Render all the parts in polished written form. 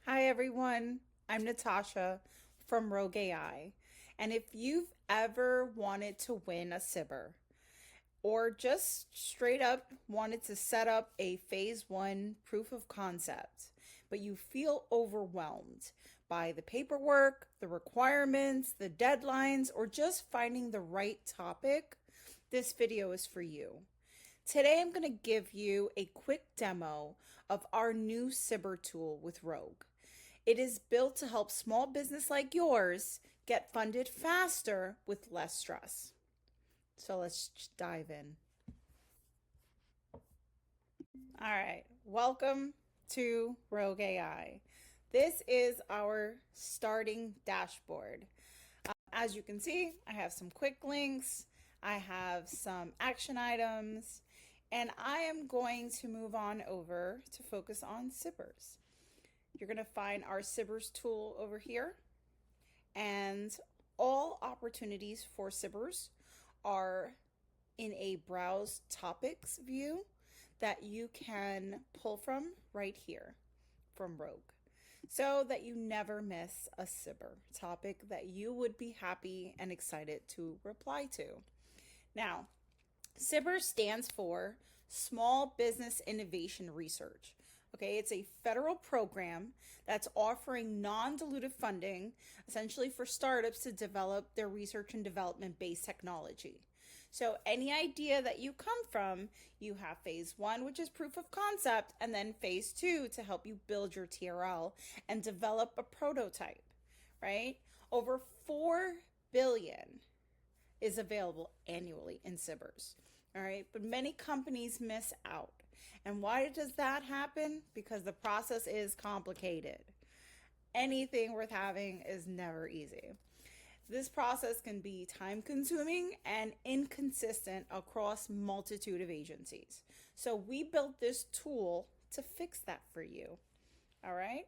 Hi everyone, I'm Natasha from Rogue AI. And if you've ever wanted to win a SBIR or just straight up wanted to set up a phase one proof of concept, but you feel overwhelmed by the paperwork, the requirements, the deadlines, or just finding the right topic, this video is for you. Today I'm going to give you a quick demo of our new SBIR tool with Rogue. It is built to help small business like yours get funded faster with less stress. So let's dive in. All right, welcome to Rogue AI. This is our starting dashboard. As you can see, I have some quick links, I have some action items, and I am going to move on over to focus on SBIRs. You're going to find our SBIRs tool over here, and all opportunities for SBIRs are in a browse topics view that you can pull from right here from Rogue, so that you never miss a SBIR topic that you would be happy and excited to reply to. Now, SBIR stands for Small Business Innovation Research. Okay, it's a federal program that's offering non-dilutive funding essentially for startups to develop their research and development based technology. So any idea that you come from, you have phase one, which is proof of concept, and then phase two to help you build your TRL and develop a prototype, right? Over 4 billion is available annually in SBIRs. All right, but many companies miss out. And why does that happen? Because the process is complicated. Anything worth having is never easy. This process can be time consuming and inconsistent across multitude of agencies. So we built this tool to fix that for you. All right.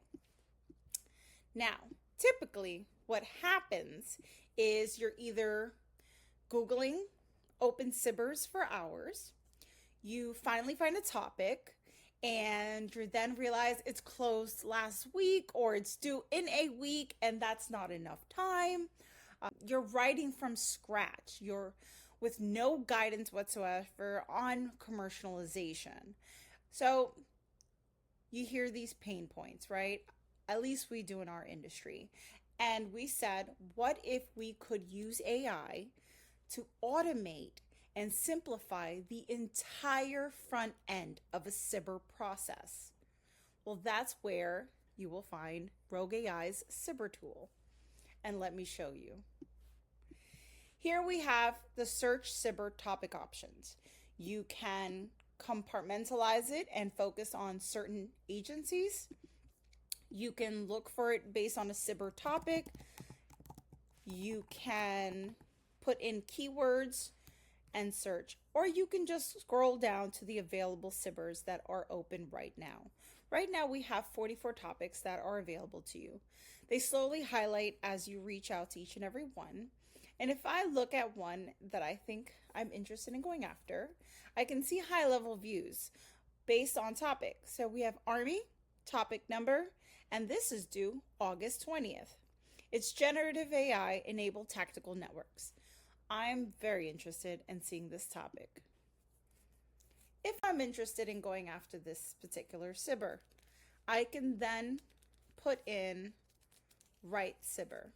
Now, typically what happens is you're either Googling open SBIRs for hours, you finally find a topic, and you then realize it's closed last week or it's due in a week, and that's not enough time. You're writing from scratch. You're with no guidance whatsoever on commercialization. So you hear these pain points, right? At least we do in our industry. And we said, what if we could use AI to automate and simplify the entire front end of a SBIR process? Well, that's where you will find Rogue AI's SBIR tool. And let me show you. Here we have the search SBIR topic options. You can compartmentalize it and focus on certain agencies. You can look for it based on a SBIR topic. You can put in keywords and search, or you can just scroll down to the available SBIRs that are open right now. Right now we have 44 topics that are available to you. They slowly highlight as you reach out to each and every one. And if I look at one that I think I'm interested in going after, I can see high-level views based on topic. So we have Army, topic number, and this is due August 20th. It's generative AI enabled tactical networks. I'm very interested in seeing this topic. If I'm interested in going after this particular SBIR, I can then put in write SBIR.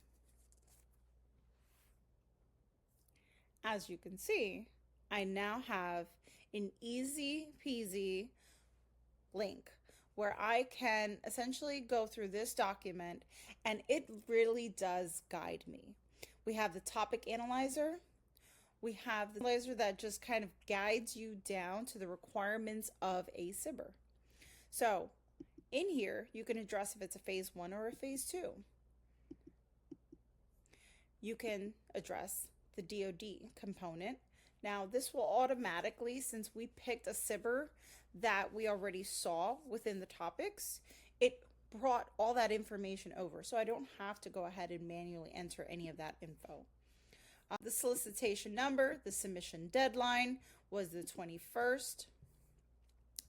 As you can see, I now have an easy peasy link where I can essentially go through this document, and it really does guide me. We have the topic analyzer. We have the analyzer that just kind of guides you down to the requirements of a SBIR. So in here, you can address if it's a phase one or a phase two. You can address the DoD component. Now this will automatically, since we picked a SBIR that we already saw within the topics, it brought all that information over. So I don't have to go ahead and manually enter any of that info. The solicitation number, the submission deadline was the 21st.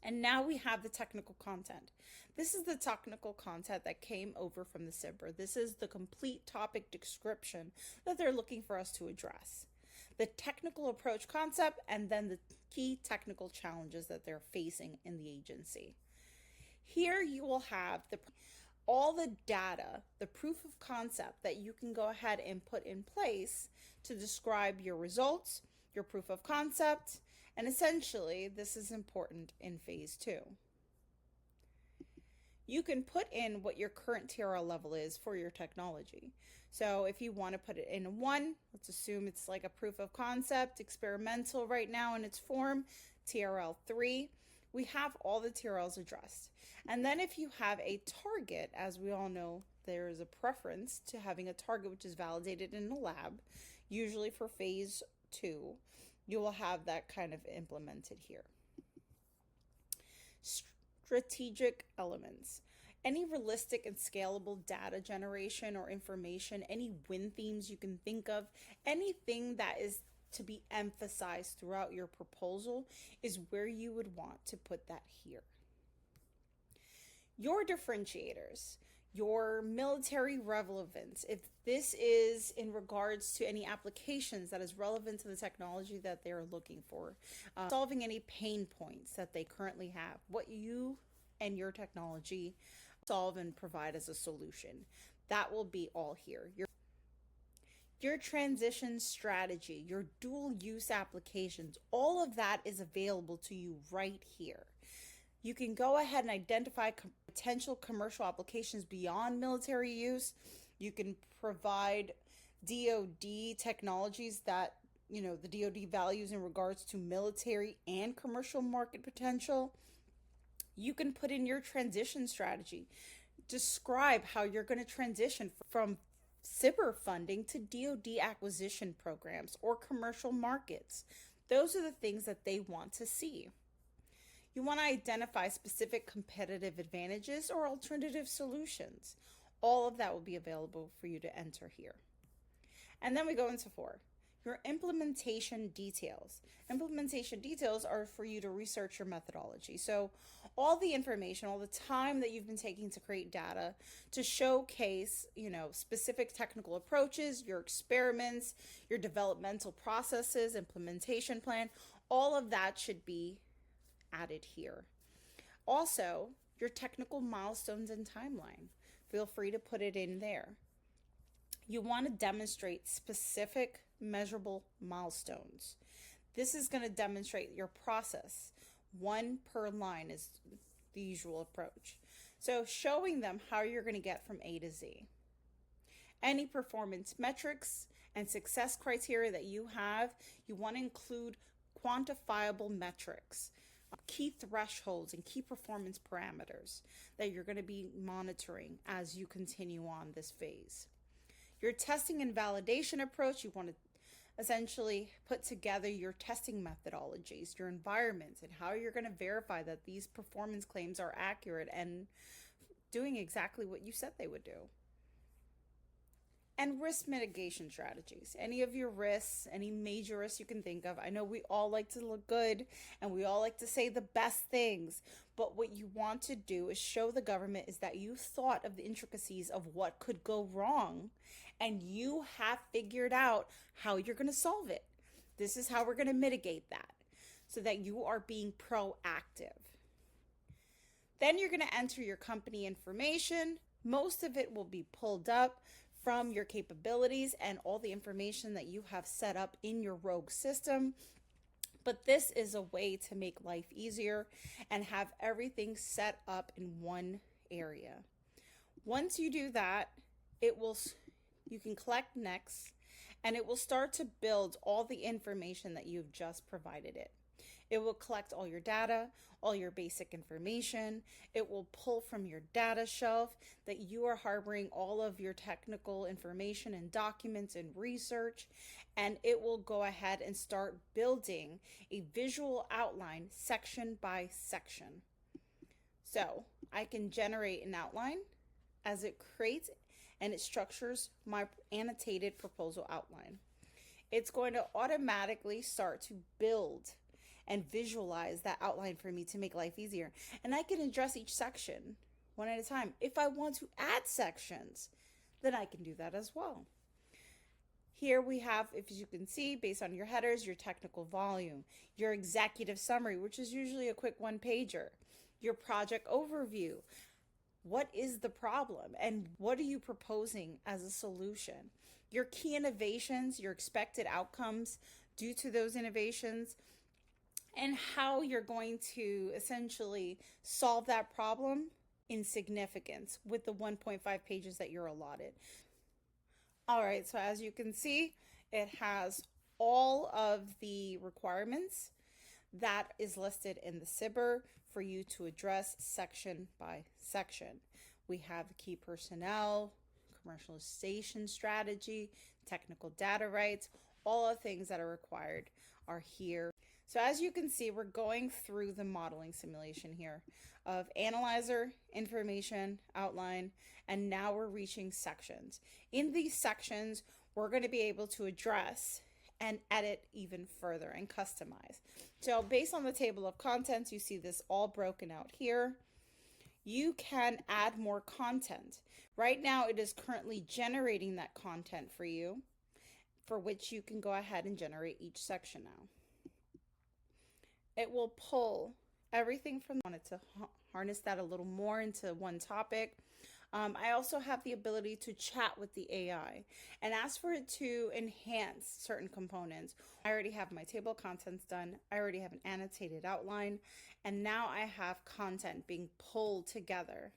And now we have the technical content. This is the technical content that came over from the SBIR. This is the complete topic description that they're looking for us to address. The technical approach concept, and then the key technical challenges that they're facing in the agency. Here you will have all the data, the proof of concept that you can go ahead and put in place to describe your results, your proof of concept, and essentially this is important in phase 2. You can put in what your current TRL level is for your technology. So if you want to put it in 1, let's assume it's like a proof of concept, experimental right now in its form, TRL 3, we have all the TRLs addressed. And then if you have a target, as we all know, there is a preference to having a target which is validated in the lab, usually for phase 2, you will have that kind of implemented here. Strategic elements. Any realistic and scalable data generation or information, any win themes you can think of, anything that is to be emphasized throughout your proposal is where you would want to put that here. Your differentiators, your military relevance, if this is in regards to any applications that is relevant to the technology that they're looking for, solving any pain points that they currently have, what you and your technology solve and provide as a solution, that will be all here. Your transition strategy, your dual use applications, all of that is available to you right here. You can go ahead and identify potential commercial applications beyond military use. You can provide DoD technologies that, the DoD values in regards to military and commercial market potential. You can put in your transition strategy. Describe how you're going to transition from SBIR funding to DoD acquisition programs or commercial markets. Those are the things that they want to see. You want to identify specific competitive advantages or alternative solutions. All of that will be available for you to enter here. And then we go into 4. Your implementation details. Implementation details are for you to research your methodology. So all the information, all the time that you've been taking to create data to showcase, specific technical approaches, your experiments, your developmental processes, implementation plan, all of that should be added here. Also, your technical milestones and timeline. Feel free to put it in there. You want to demonstrate specific measurable milestones. This is going to demonstrate your process. 1 per line is the usual approach. So showing them how you're going to get from A to Z. Any performance metrics and success criteria that you have, you want to include quantifiable metrics, key thresholds and key performance parameters that you're going to be monitoring as you continue on this phase. Your testing and validation approach, you want to essentially put together your testing methodologies, your environments, and how you're going to verify that these performance claims are accurate and doing exactly what you said they would do. And risk mitigation strategies. Any of your risks, any major risks you can think of. I know we all like to look good and we all like to say the best things, but what you want to do is show the government is that you thought of the intricacies of what could go wrong and you have figured out how you're going to solve it. This is how we're going to mitigate that so that you are being proactive. Then you're going to enter your company information. Most of it will be pulled up from your capabilities and all the information that you have set up in your rogue system. But this is a way to make life easier and have everything set up in one area. Once you do that, you can collect next, and it will start to build all the information that you've just provided it. It will collect all your data, all your basic information. It will pull from your data shelf that you are harboring all of your technical information and documents and research, and it will go ahead and start building a visual outline section by section. So I can generate an outline as it creates and it structures my annotated proposal outline. It's going to automatically start to build and visualize that outline for me to make life easier. And I can address each section one at a time. If I want to add sections, then I can do that as well. Here we have, if you can see, based on your headers, your technical volume, your executive summary, which is usually a quick one-pager, your project overview. What is the problem and what are you proposing as a solution? Your key innovations, your expected outcomes due to those innovations, and how you're going to essentially solve that problem in significance with the 1.5 pages that you're allotted. All right, so as you can see, it has all of the requirements that is listed in the SBIR for you to address section by section. We have key personnel, commercialization strategy, technical data rights, all the things that are required are here. So as you can see, we're going through the modeling simulation here of analyzer, information, outline, and now we're reaching sections. In these sections, we're going to be able to address and edit even further and customize. So based on the table of contents, you see this all broken out here. You can add more content. Right now, it is currently generating that content for you, for which you can go ahead and generate each section now. It will pull everything from, I wanted to harness that a little more into one topic. I also have the ability to chat with the AI and ask for it to enhance certain components. I already have my table of contents done. I already have an annotated outline. And now I have content being pulled together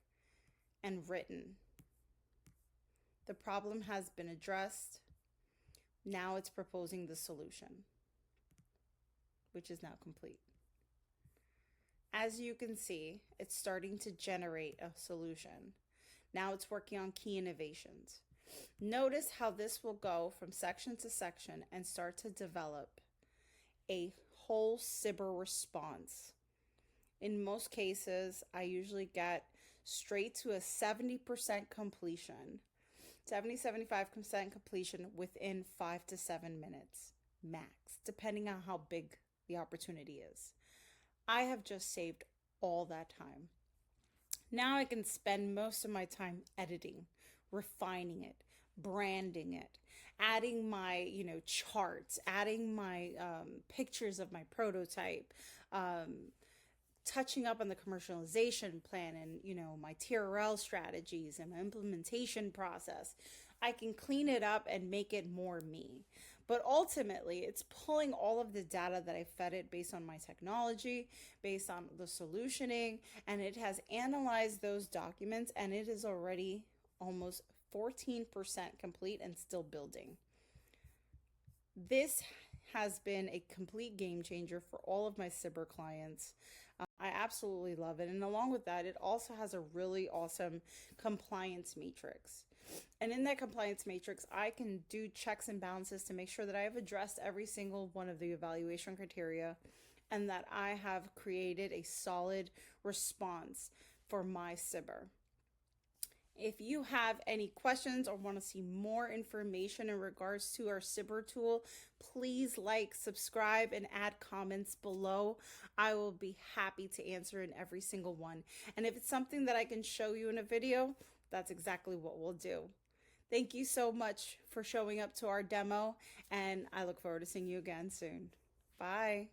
and written. The problem has been addressed. Now it's proposing the solution, which is now complete. As you can see, it's starting to generate a solution. Now it's working on key innovations. Notice how this will go from section to section and start to develop a whole SBIR response. In most cases, I usually get straight to a 70% completion, 70-75% completion within 5 to 7 minutes max, depending on how big the opportunity is. I have just saved all that time. Now I can spend most of my time editing, refining it, branding it, adding my, charts, adding my pictures of my prototype, touching up on the commercialization plan and, my TRL strategies and my implementation process. I can clean it up and make it more me. But ultimately, it's pulling all of the data that I fed it based on my technology, based on the solutioning, and it has analyzed those documents, and it is already almost 14% complete and still building. This has been a complete game changer for all of my SBIR clients. I absolutely love it. And along with that, it also has a really awesome compliance matrix. And in that compliance matrix, I can do checks and balances to make sure that I have addressed every single one of the evaluation criteria and that I have created a solid response for my SBIR. If you have any questions or want to see more information in regards to our SBIR tool, please like, subscribe, and add comments below. I will be happy to answer in every single one. And if it's something that I can show you in a video, that's exactly what we'll do. Thank you so much for showing up to our demo, and I look forward to seeing you again soon. Bye.